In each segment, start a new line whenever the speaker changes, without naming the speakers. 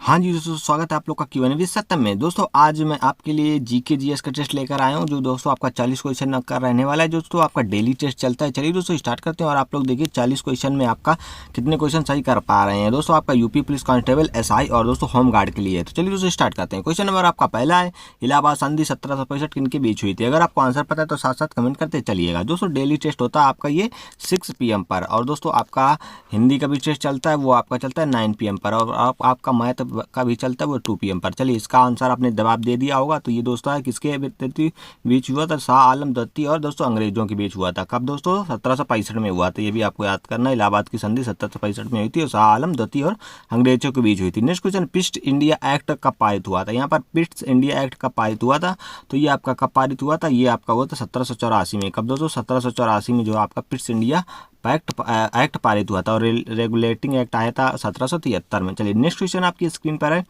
हाँ जी दोस्तों, स्वागत है आप लोग का क्यूएनए विद सत्यम में। दोस्तों आज मैं आपके लिए जीके जीएस का टेस्ट लेकर आया हूँ, जो दोस्तों आपका 40 क्वेश्चन का रहने वाला है। दोस्तों आपका डेली टेस्ट चलता है। चलिए दोस्तों स्टार्ट करते हैं और आप लोग देखिए 40 क्वेश्चन में आपका कितने क्वेश्चन सही कर पा रहे हैं। दोस्तों आपका यूपी पुलिस कांस्टेबल, एसआई और दोस्तों होम गार्ड के लिए है। तो चलिए दोस्तों स्टार्ट करते हैं। क्वेश्चन नंबर आपका पहला है, इलाहाबाद संधि 1765 किन के बीच हुई थी। अगर आपको आंसर पता है तो साथ साथ कमेंट करते चलिएगा। दोस्तों डेली टेस्ट होता है आपका ये 6 PM पर, और दोस्तों आपका हिंदी का भी टेस्ट चलता है, वो आपका चलता है 9 PM पर, और आपका मैथ का भी चलता है वो 2 PM पर। चलिए इसका आंसर आपने जवाब दे दिया होगा। तो ये दोस्तों है किसके बीच हुआ था, शाह आलम द्वितीय और दोस्तों अंग्रेजों के बीच हुआ था। कब दोस्तों, 1765 में हुआ था। ये भी आपको याद करना है, इलाहाबाद की संधि 1765 में हुई थी और शाह आलम द्वितीय और अंग्रेजों के बीच हुई थी। नेक्स्ट क्वेश्चन, पिस्ट इंडिया एक्ट कब पारित हुआ था। यहाँ पर पिस्ट इंडिया एक्ट कब पारित हुआ था, तो ये आपका कब पारित हुआ था, ये आपका हुआ था 1784 में। कब दोस्तों, 1784 में जो आपका पिस्ट इंडिया एक्ट पारित हुआ था, और रेगुलेटिंग एक्ट आया था 1773 में। चलिए नेक्स्ट क्वेश्चन आपकी स्क्रीन पर है,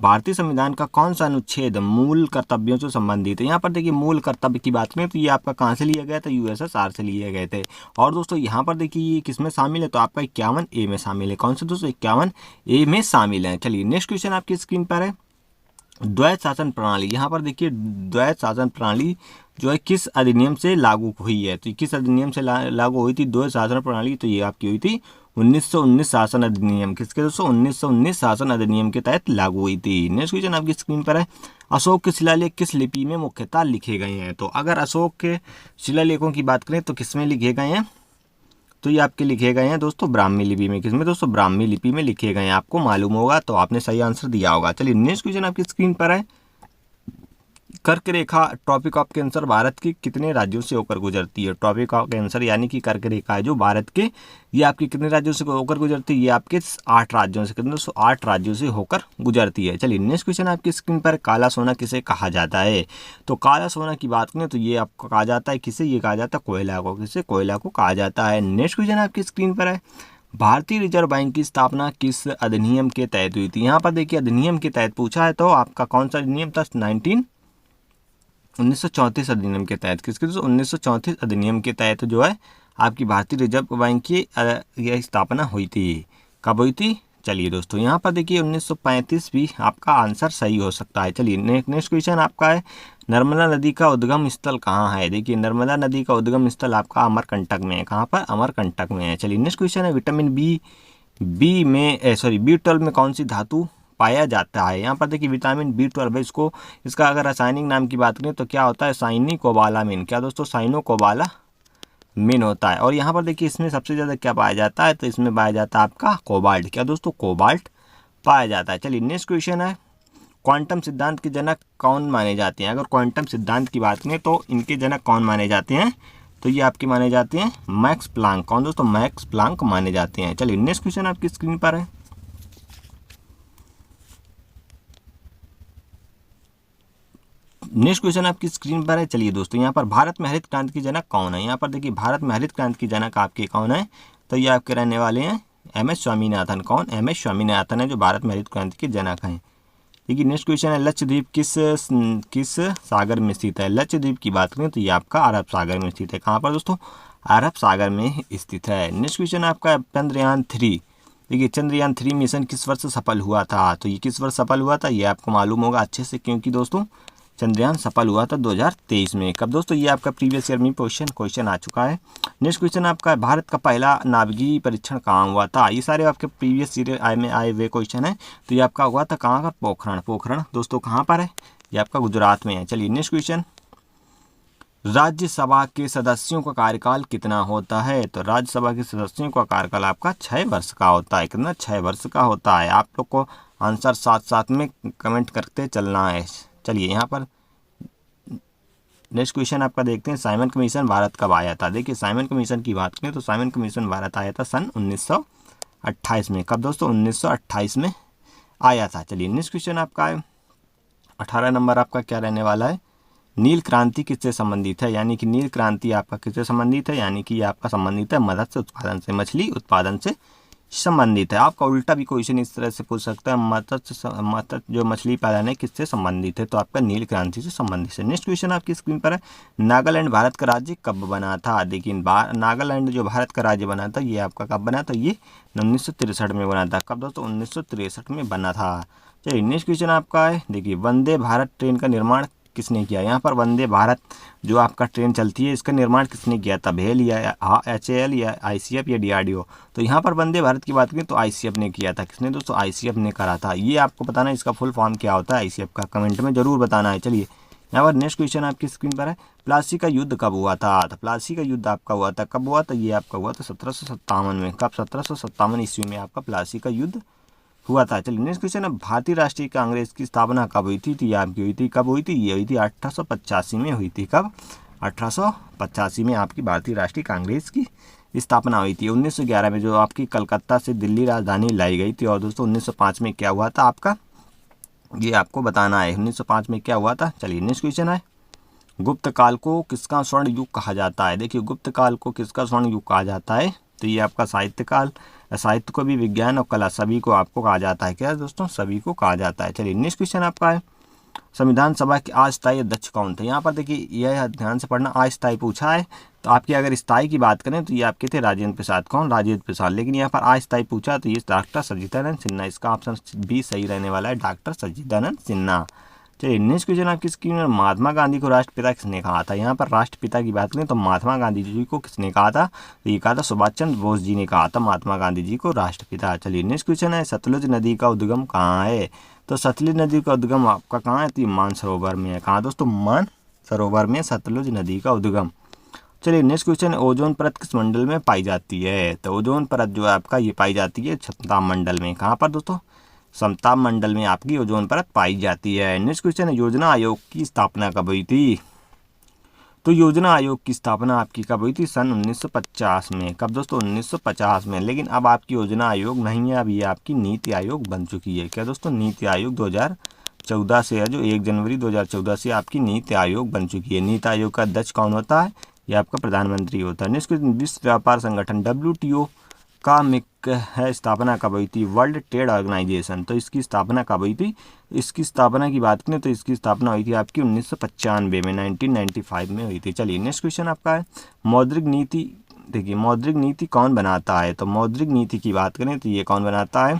भारतीय संविधान का कौन सा अनुच्छेद मूल कर्तव्यों से संबंधित है। यहाँ पर देखिए मूल कर्तव्य की बात करें तो ये आपका कहाँ से लिया गया था, यूएसएसआर से लिए गए थे। और दोस्तों यहाँ पर देखिए ये किस में शामिल है, तो आपका 51A में शामिल है। कौन से दोस्तों, 51A में शामिल है। चलिए नेक्स्ट क्वेश्चन आपकी स्क्रीन पर है, द्वैत शासन प्रणाली। यहाँ पर देखिए द्वैत शासन प्रणाली जो है किस अधिनियम से लागू हुई है, तो किस अधिनियम से लागू हुई थी द्वैत शासन प्रणाली, तो ये आपकी हुई थी 1919 शासन अधिनियम। किसके दोस्तों, 1919 शासन अधिनियम के तहत लागू हुई थी। नेक्स्ट क्वेश्चन आपकी स्क्रीन पर है, अशोक के शिलालेख किस लिपि में मुख्यतः लिखे गए हैं। तो अगर अशोक के शिलालेखों की बात करें तो किस में लिखे गए हैं, तो ये आपके लिखे गए हैं दोस्तों ब्राह्मी लिपि में। किसमें दोस्तों, ब्राह्मी लिपि में लिखे गए हैं। आपको मालूम होगा तो आपने सही आंसर दिया होगा। चलिए नेक्स्ट क्वेश्चन आपकी स्क्रीन पर है, कर्क रेखा टॉपिक ऑफ कैंसर भारत के कितने राज्यों से होकर गुजरती है। टॉपिक ऑफ कैंसर यानी कि कर्क रेखा है जो भारत के, ये आपके कितने राज्यों से होकर गुजरती है, ये आपके 8 राज्यों से, कितने दोस्तों, 8 राज्यों से होकर गुजरती है। चलिए नेक्स्ट क्वेश्चन आपकी स्क्रीन पर, काला सोना किसे कहा जाता है। तो काला सोना की बात करें तो ये आपको कहा जाता है किसे, ये कहा जाता है कोयला को। किसे, कोयला को कहा जाता है। नेक्स्ट क्वेश्चन आपकी स्क्रीन पर है, भारतीय रिजर्व बैंक की स्थापना किस अधिनियम के तहत हुई थी। यहाँ पर देखिए अधिनियम के तहत पूछा है, तो आपका कौन सा अधिनियम था, 1934 अधिनियम के तहत। किसके दोस्तों, 1934 अधिनियम के तहत जो है आपकी भारतीय रिजर्व बैंक की यह स्थापना हुई थी। कब हुई थी, चलिए दोस्तों यहाँ पर देखिए 1935 भी आपका आंसर सही हो सकता है। चलिए नेक्स्ट क्वेश्चन आपका है, नर्मदा नदी का उद्गम स्थल कहाँ है। देखिए नर्मदा नदी का उद्गम स्थल आपका अमरकंटक में है। कहाँ पर, अमरकंटक में है। चलिए नेक्स्ट क्वेश्चन है, विटामिन B12 में कौन सी धातु पाया जाता है। यहाँ पर देखिए विटामिन B12 है, इसका अगर रासायनिक नाम की बात करें तो क्या होता है, साइनिकोबालामिन। क्या दोस्तों, साइनोकोबालामिन होता है। और यहाँ पर देखिए इसमें सबसे ज़्यादा क्या पाया जाता है, तो इसमें पाया जाता है आपका कोबाल्ट। क्या दोस्तों, कोबाल्ट पाया जाता है। चलिए नेक्स्ट क्वेश्चन है, क्वांटम सिद्धांत के जनक कौन माने जाते हैं। अगर क्वांटम सिद्धांत की बात करें तो इनके जनक कौन माने जाते हैं, तो ये आपके माने जाते हैं मैक्स प्लांक। कौन दोस्तों, मैक्स प्लांक माने जाते हैं। चलिए नेक्स्ट क्वेश्चन आपकी स्क्रीन पर है, नेक्स्ट क्वेश्चन आपकी स्क्रीन पर है। चलिए दोस्तों यहाँ पर भारत में हरित क्रांति की जनक कौन है। यहाँ पर देखिए भारत में हरित क्रांति की जनक आपके कौन है, तो ये आपके रहने वाले हैं MS स्वामीनाथन। कौन, MS स्वामीनाथन है जो भारत में हरित क्रांति के जनक हैं। देखिए नेक्स्ट क्वेश्चन है, लक्षद्वीप किस सागर में स्थित है। लक्षद्वीप की बात करें तो ये आपका अरब सागर में स्थित है। कहाँ पर दोस्तों, अरब सागर में स्थित है। नेक्स्ट क्वेश्चन आपका चंद्रयान 3। देखिए चंद्रयान 3 मिशन किस वर्ष सफल हुआ था, तो ये किस वर्ष सफल हुआ था, ये आपको मालूम होगा अच्छे से, क्योंकि दोस्तों चंद्रयान सफल हुआ था 2023 में। कब दोस्तों, ये आपका प्रीवियस ईयर में क्वेश्चन आ चुका है। नेक्स्ट क्वेश्चन आपका, भारत का पहला नाभिकीय परीक्षण कहाँ हुआ था। ये सारे आपके प्रीवियस ईयर में आए हुए क्वेश्चन है। तो ये आपका हुआ था कहाँ का, पोखरण दोस्तों कहाँ पर है, ये आपका गुजरात में है। चलिए नेक्स्ट क्वेश्चन, राज्यसभा के सदस्यों का कार्यकाल कितना होता है। तो राज्यसभा के सदस्यों का कार्यकाल आपका 6 वर्ष का होता है। कितना, 6 वर्ष का होता है। आप लोग को आंसर साथ साथ में कमेंट करते चलना है। चलिए यहाँ पर नेक्स्ट क्वेश्चन आपका देखते हैं, साइमन कमीशन भारत कब आया था। देखिए साइमन कमीशन की बात करें तो साइमन कमीशन भारत आया था सन 1928 में। कब दोस्तों, 1928 में आया था। चलिए नेक्स्ट क्वेश्चन आपका है 18 नंबर आपका क्या रहने वाला है, नील क्रांति किससे संबंधित है। यानी कि नील क्रांति आपका किससे संबंधित है, यानी कि ये आपका संबंधित है मत्स्य उत्पादन से, मछली उत्पादन से संबंधित है। आपका उल्टा भी क्वेश्चन इस तरह से पूछ सकता है, मत्स्य जो मछली पालन है किससे संबंधित है, तो आपका नील क्रांति से संबंधित है। नेक्स्ट क्वेश्चन आपकी स्क्रीन पर है, नागालैंड भारत का राज्य कब बना था। देखिए नागालैंड जो भारत का राज्य बना था ये आपका कब बना था, ये 1963 में बना था। कब दोस्तों, 1963 में बना था। चलिए नेक्स्ट क्वेश्चन आपका है, देखिए वंदे भारत ट्रेन का निर्माण किसने किया। यहाँ पर वंदे भारत जो आपका ट्रेन चलती है इसका निर्माण किसने किया था, भेल या HAL या ICF या DRDO। तो यहाँ पर वंदे भारत की बात करें तो ICF ने किया था। किसने दोस्तों, ICF ने करा था। ये आपको बताना है इसका फुल फॉर्म क्या होता है ICF का, कमेंट में जरूर बताना है। चलिए यहाँ पर नेक्स्ट क्वेश्चन आपकी स्क्रीन पर है, प्लासी का युद्ध कब हुआ था। तो प्लासी का युद्ध आपका हुआ था, कब हुआ था, ये आपका हुआ था 1757 में। कब, 1757 ईस्वी में आपका प्लासी का युद्ध हुआ था। चलिए नेक्स्ट क्वेश्चन है, भारतीय राष्ट्रीय कांग्रेस की स्थापना कब हुई थी। तो ये आपकी हुई थी, कब हुई थी, ये हुई थी 1885 में हुई थी। कब, 1885 में आपकी भारतीय राष्ट्रीय कांग्रेस की स्थापना हुई थी। 1911 में जो आपकी कलकत्ता से दिल्ली राजधानी लाई गई थी। और दोस्तों 1905 में क्या हुआ था आपका, ये आपको बताना है 1905 में क्या हुआ था। चलिए नेक्स्ट क्वेश्चन है, गुप्त काल को किसका स्वर्ण युग कहा जाता है। देखिए गुप्त काल को किसका स्वर्ण युग कहा जाता है, तो ये आपका साहित्य काल, साहित्य को भी, विज्ञान और कला सभी को आपको कहा जाता है। क्या दोस्तों, सभी को कहा जाता है। चलिए नेक्स्ट क्वेश्चन आपका है, संविधान सभा के अस्थायी अध्यक्ष कौन थे। यहाँ पर देखिए यह ध्यान से पढ़ना, अस्थायी पूछा है। तो आपकी अगर स्थायी की बात करें तो ये आपके थे राजेंद्र प्रसाद। कौन, राजेंद्र प्रसाद। लेकिन यहाँ पर अस्थायी पूछा तो ये डॉक्टर सच्चिदानंद सिन्हा। इसका ऑप्शन बी सही रहने वाला है, डॉक्टर सच्चिदानंद सिन्हा। चलिए नेक्स्ट क्वेश्चन आपकी स्क्रीन में, महात्मा गांधी को राष्ट्रपिता किसने कहा था। यहाँ पर राष्ट्रपिता की बात करें तो महात्मा गांधी जी को किसने कहा था, तो ये कहा था सुभाष चंद्र बोस जी ने कहा था महात्मा गांधी जी को राष्ट्रपिता। चलिए नेक्स्ट क्वेश्चन है, सतलुज नदी का उद्गम कहाँ है। तो सतलुज नदी का उद्गम आपका कहाँ है, तो मानसरोवर में है। कहाँ दोस्तों, मानसरोवर में सतलुज नदी का उद्गम। चलिए नेक्स्ट क्वेश्चन, ओजोन परत किस मंडल में पाई जाती है। तो ओजोन परत जो है आपका ये पाई जाती है समताप मंडल में। कहाँ पर दोस्तों, समताप मंडल में आपकी ओजोन परत पाई जाती है। नेक्स्ट क्वेश्चन है, योजना आयोग की स्थापना कब हुई थी। तो योजना आयोग की स्थापना आपकी कब हुई थी, सन 1950 में। कब दोस्तों, 1950 में। लेकिन अब आपकी योजना आयोग नहीं है, अब ये आपकी नीति आयोग बन चुकी है। क्या दोस्तों, नीति आयोग 2014 से है, जो 1 जनवरी 2014 से आपकी नीति आयोग बन चुकी है। नीति आयोग का अध्यक्ष कौन होता है, ये आपका प्रधानमंत्री होता है। नेक्स्ट, विश्व व्यापार संगठन WTO का है स्थापना कब हुई थी, वर्ल्ड ट्रेड ऑर्गेनाइजेशन। तो इसकी स्थापना कब हुई थी, इसकी स्थापना की बात करें तो इसकी स्थापना हुई थी आपकी 1995 में, 1995 में हुई थी। चलिए नेक्स्ट क्वेश्चन आपका है, मौद्रिक नीति। देखिए मौद्रिक नीति कौन बनाता है। तो मौद्रिक नीति की बात करें तो ये कौन बनाता है,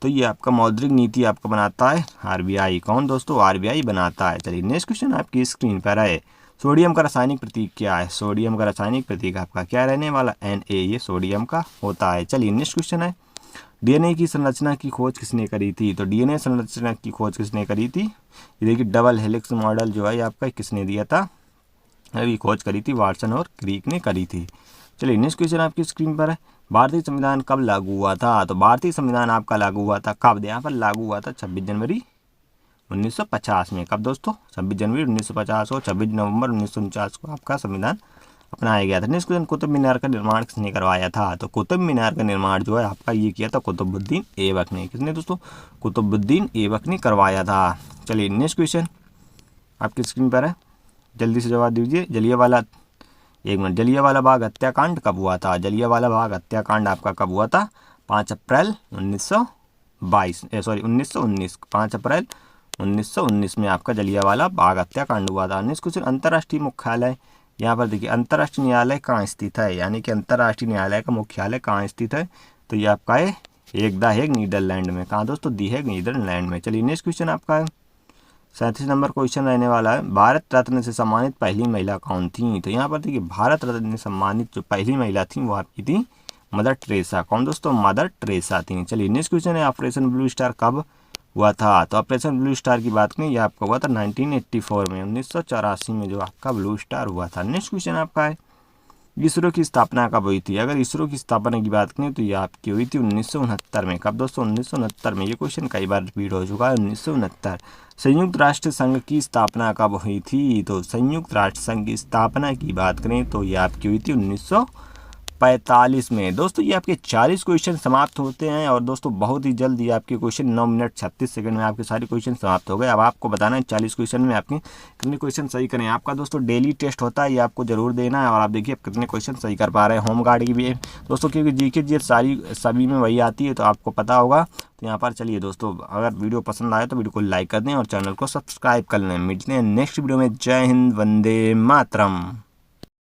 तो ये आपका मौद्रिक नीति आपका बनाता है RBI। कौन दोस्तों, RBI बनाता है। चलिए नेक्स्ट क्वेश्चन आपकी स्क्रीन पर है, सोडियम का रासायनिक प्रतीक क्या है। सोडियम का रासायनिक प्रतीक आपका क्या रहने वाला, Na, ये सोडियम का होता है। चलिए नेक्स्ट क्वेश्चन है, DNA की संरचना की खोज किसने करी थी। तो DNA संरचना की खोज किसने करी थी, ये देखिए डबल हेलिक्स मॉडल जो है आपका किसने दिया था, अभी खोज करी थी वाटसन और क्रिक ने करी थी। चलिए नेक्स्ट क्वेश्चन आपकी स्क्रीन पर है, भारतीय संविधान कब लागू हुआ था। तो भारतीय संविधान आपका लागू हुआ था कब, यहाँ पर लागू हुआ था 26 जनवरी 1950 में। कब दोस्तों, 26 जनवरी 1950 और 26 नवंबर 1949 को आपका संविधान अपनाया गया था। नेक्स्ट क्वेश्चन, कुतुब मीनार का निर्माण किसने करवाया था। तो कुतुब मीनार का निर्माण जो है आपका ये किया था कुतुबुद्दीन ऐबक ने। किसने दोस्तों, कुतुबुद्दीन ऐबक ने करवाया था। चलिए नेक्स्ट क्वेश्चन आपकी स्क्रीन पर है, जल्दी से जवाब दीजिए। जलियांवाला बाग हत्याकांड कब हुआ था। जलियांवाला बाग हत्याकांड आपका कब हुआ था, 5 अप्रैल 1919, 5 अप्रैल 1919 में आपका जलियांवाला बाग हत्याकांड हुआ था। नेक्स्ट क्वेश्चन, अंतर्राष्ट्रीय मुख्यालय। यहाँ पर देखिए अंतर्राष्ट्रीय न्यायालय कहाँ स्थित है, यानी कि अंतर्राष्ट्रीय न्यायालय का मुख्यालय कहाँ स्थित है, तो ये आपका है द हेग नीदरलैंड में। कहाँ दोस्तों, दी हेग नीदरलैंड में। चलिए नेक्स्ट क्वेश्चन आपका है 37 नंबर क्वेश्चन रहने वाला है, भारत रत्न से सम्मानित पहली महिला कौन थी। तो यहाँ पर देखिए भारत रत्न से सम्मानित जो पहली महिला थी वो आपकी थी मदर टेरेसा। कौन दोस्तों, मदर टेरेसा थी। चलिए नेक्स्ट क्वेश्चन है, ऑपरेशन ब्लू स्टार कब हुआ था। तो ऑपरेशन ब्लू स्टार की बात करें ये आपका हुआ था 1984 में, 1984 में जो आपका ब्लू स्टार हुआ था। नेक्स्ट क्वेश्चन आपका है, इसरो की स्थापना कब हुई थी। अगर इसरो की स्थापना की बात करें तो ये आपकी हुई थी 1969 में। कब दोस्तों, 1969 में। ये क्वेश्चन कई बार रिपीट हो चुका है, 1969। संयुक्त राष्ट्र संघ की स्थापना कब हुई थी। तो संयुक्त राष्ट्र संघ की स्थापना की बात करें तो ये आपकी हुई थी 1950 45 में। दोस्तों ये आपके 40 क्वेश्चन समाप्त होते हैं और दोस्तों बहुत ही जल्द ये आपके क्वेश्चन 9 मिनट 36 सेकंड में आपके सारे क्वेश्चन समाप्त हो गए। अब आपको बताना है 40 क्वेश्चन में आपके कितने क्वेश्चन सही करें। आपका दोस्तों डेली टेस्ट होता है, ये आपको जरूर देना है और आप देखिए आप कितने क्वेश्चन सही कर पा रहे हैं। होम गार्ड की भी है दोस्तों, क्योंकि जीके जीएस सभी में वही आती है तो आपको पता होगा। तो यहाँ पर चलिए दोस्तों, अगर वीडियो पसंद आए तो वीडियो को लाइक कर दें और चैनल को सब्सक्राइब कर लें। मिलते हैं नेक्स्ट वीडियो में। जय हिंद, वंदे मातरम।